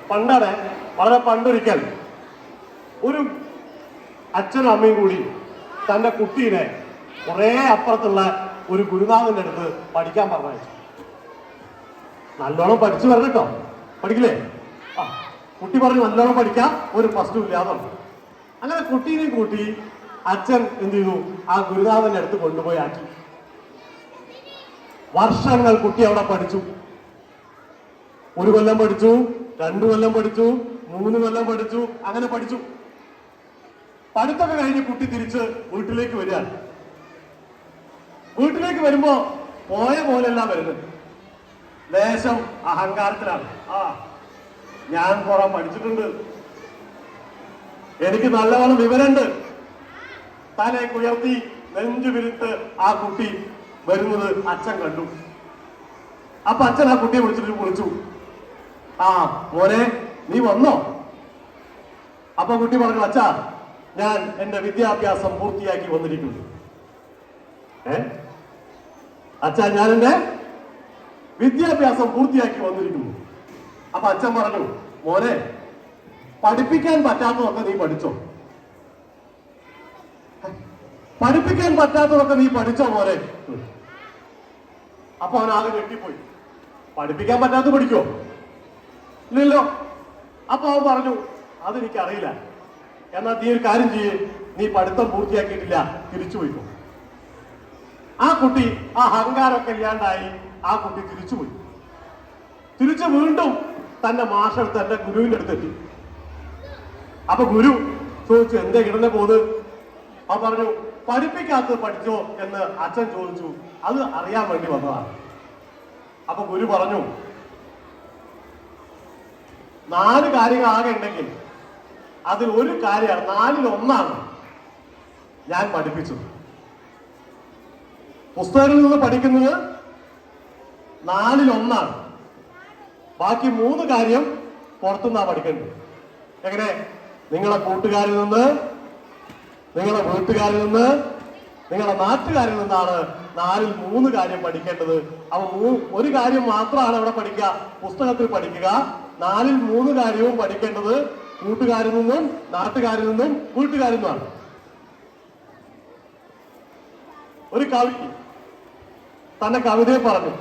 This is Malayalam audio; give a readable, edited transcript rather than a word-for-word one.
പണ്ടാണ്, വളരെ പണ്ടൊരിക്കൽ ഒരു അച്ഛനും അമ്മയും കൂടി തന്റെ കുട്ടീനെ കുറെ അപ്പുറത്തുള്ള ഒരു ഗുരുനാഥന്റെ അടുത്ത് പഠിക്കാൻ പറഞ്ഞു. നല്ലോണം പഠിച്ചു വരണം കേട്ടോ, പഠിക്കില്ലേ? ആ, കുട്ടി പറഞ്ഞു നല്ലോണം പഠിക്കാം, ഒരു പ്രശ്നവും ഇല്ലാതെ. അങ്ങനെ കുട്ടീനെ കൂട്ടി അച്ഛൻ എന്ത് ചെയ്തു, ആ ഗുരുനാഥന്റെ അടുത്ത് കൊണ്ടുപോയി ആക്കി. വർഷങ്ങൾ കുട്ടി അവിടെ പഠിച്ചു. 1 കൊല്ലം പഠിച്ചു, 2 കൊല്ലം പഠിച്ചു, 3 കൊല്ലം പഠിച്ചു, അങ്ങനെ പഠിച്ചു. പഠിത്തൊക്കെ കഴിഞ്ഞ് കുട്ടി തിരിച്ച് വീട്ടിലേക്ക് വരികയാണ്. വീട്ടിലേക്ക് വരുമ്പോ പോയ പോലെയല്ല വരുന്നത്, ലേശം അഹങ്കാരത്തിലാണ്. ആ, ഞാൻ കുറെ പഠിച്ചിട്ടുണ്ട്, എനിക്ക് നല്ലവണ്ണം വിവരമുണ്ട്. തലേ ഉയർത്തി നെഞ്ചു വിരുത്ത് ആ കുട്ടി വരുന്നത് അച്ഛൻ കണ്ടു. അപ്പൊ അച്ഛൻ ആ കുട്ടിയെ വിളിച്ചു, ആ മോനെ നീ വന്നോ? അപ്പൊ കുട്ടി പറഞ്ഞു, അച്ഛാ ഞാൻ എന്റെ വിദ്യാഭ്യാസം പൂർത്തിയാക്കി വന്നിരിക്കുന്നു. അച്ഛാ ഞാൻ എന്റെ വിദ്യാഭ്യാസം പൂർത്തിയാക്കി വന്നിരിക്കുന്നു. അപ്പൊ അച്ഛൻ പറഞ്ഞു, മോനെ പഠിപ്പിക്കാൻ പറ്റാത്തതൊക്കെ നീ പഠിച്ചോ? പഠിപ്പിക്കാൻ പറ്റാത്തതൊക്കെ നീ പഠിച്ചോ മോനെ? അപ്പൊ അവൻ ആകെ ഞെട്ടിപ്പോയി. പഠിപ്പിക്കാൻ പറ്റാത്ത പഠിക്കോ? ഇല്ലല്ലോ. അപ്പൊ അവൻ പറഞ്ഞു, അതെനിക്കറിയില്ല. എന്നാൽ നീ ഒരു കാര്യം ചെയ്യേ, നീ പഠിത്തം പൂർത്തിയാക്കിയിട്ടില്ല, തിരിച്ചു പോയിക്കോ. ആ കുട്ടി ആ അഹങ്കാരമൊക്കെ ഇല്ലാണ്ടായി ആ കുട്ടി തിരിച്ചുപോയി. തിരിച്ചു വീണ്ടും തന്റെ മാഷെടുത്ത് തന്റെ ഗുരുവിന്റെ അടുത്തെത്തി. അപ്പൊ ഗുരു ചോദിച്ചു, എന്താ ഇടന്നെ പോത്? അവ പറഞ്ഞു, പഠിപ്പിക്കാത്തത് പഠിച്ചോ എന്ന് അച്ഛൻ ചോദിച്ചു, അത് അറിയാൻ വേണ്ടി വന്നതാണ്. അപ്പൊ ഗുരു പറഞ്ഞു, 4 കാര്യങ്ങൾ ആകെ ഉണ്ടെങ്കിൽ അതിൽ ഒരു കാര്യമാണ്, 4-ൽ 1 ഞാൻ പഠിപ്പിച്ചത്. പുസ്തകത്തിൽ നിന്ന് പഠിക്കുന്നത് 4-ൽ 1. ബാക്കി 3 കാര്യം പുറത്തുനിന്നാ പഠിക്കേണ്ടത്. എങ്ങനെ? നിങ്ങളെ കൂട്ടുകാരിൽ നിന്ന്, നിങ്ങളെ വീട്ടുകാരിൽ നിന്ന്, നിങ്ങളുടെ നാട്ടുകാരിൽ നിന്നാണ് 4-ൽ 3 കാര്യം പഠിക്കേണ്ടത്. അപ്പൊ 1 കാര്യം മാത്രമാണ് ഇവിടെ പഠിക്കുക, പുസ്തകത്തിൽ പഠിക്കുക. 4-ൽ 3 കാര്യവും പഠിക്കേണ്ടത് കൂട്ടുകാരിൽ നിന്നും, നാട്ടുകാരിൽ നിന്നും, വീട്ടുകാരിൽ നിന്നുമാണ്. ഒരു കവി തന്റെ കവിതയെ പറഞ്ഞു,